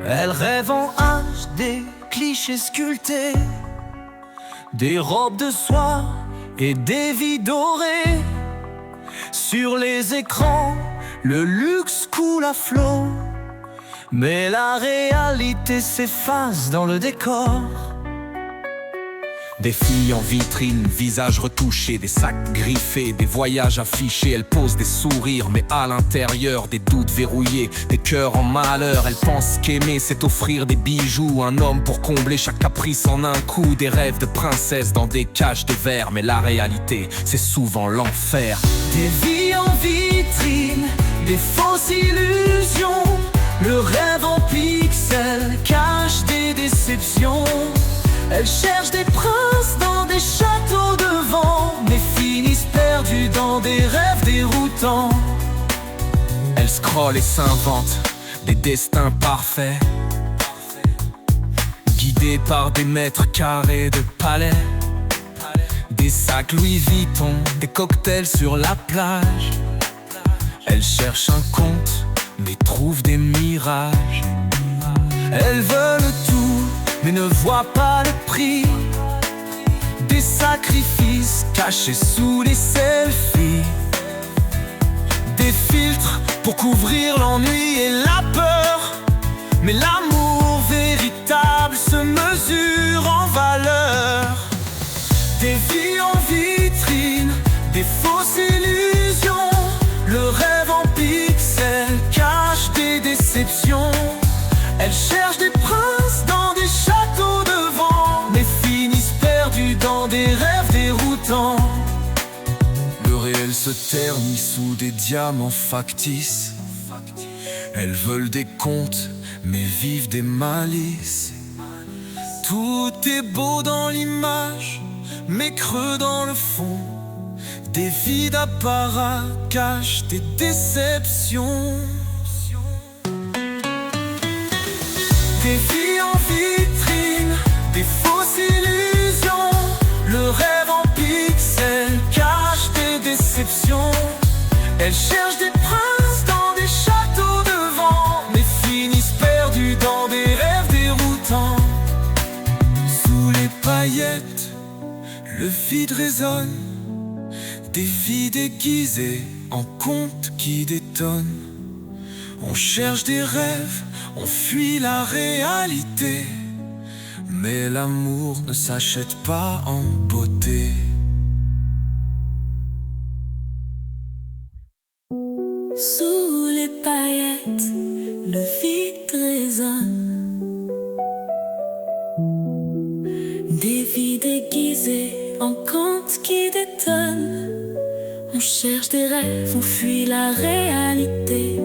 Elle rêve en HD, clichés sculptés, des robes de soie et des vies dorées. Sur les écrans, le luxe coule à flot, mais la réalité s'efface dans le décor. Des filles en vitrine, visages retouchés, des sacs griffés, des voyages affichés. Elles posent des sourires, mais à l'intérieur, des doutes verrouillés, des cœurs en malheur. Elles pensent qu'aimer, c'est offrir des bijoux, un homme pour combler chaque caprice en un coup. Des rêves de princesse dans des cages de verre, mais la réalité, c'est souvent l'enfer. Des vies en vitrine, des fausses illusions. Le rêve en pixels cache des déceptions. Elles cherchent des princes dans des châteaux de vent, mais finissent perdues dans des rêves déroutants. Elles scrollent et s'inventent des destins parfaits, guidées par des mètres carrés de palais. Des sacs Louis Vuitton, des cocktails sur la plage. Elles cherchent un compte, mais trouvent des mirages. Elles veulent tout, mais ne voient pas le prix des sacrifices cachés sous les selfies. Des filtres pour couvrir l'ennui et la peur, mais l'amour véritable se mesure en valeur. Des vies en vitrine, des fausses illusions. Le rêve en pixels cache des déceptions. Elles cherchent des princes dans des châteaux de vent, mais finissent perdues dans des rêves déroutants. Le réel se ternit sous des diamants factices. Elles veulent des contes, mais vivent des malices. Tout est beau dans l'image, mais creux dans le fond. Des vies d'apparat cachent des déceptions. Des vies en vitrine, des fausses illusions. Le rêve en pixels cache des déceptions. Elles cherchent des princes dans des châteaux de vent, mais finissent perdues dans des rêves déroutants. Sous les paillettes, le vide résonne. Des vies déguisées en contes qui détonnent. On cherche des rêves, on fuit la réalité, mais l'amour ne s'achète pas en beauté. Sous les paillettes, le vide résonne. Des vies déguisées en contes qui détonnent. On cherche des rêves, on fuit la réalité,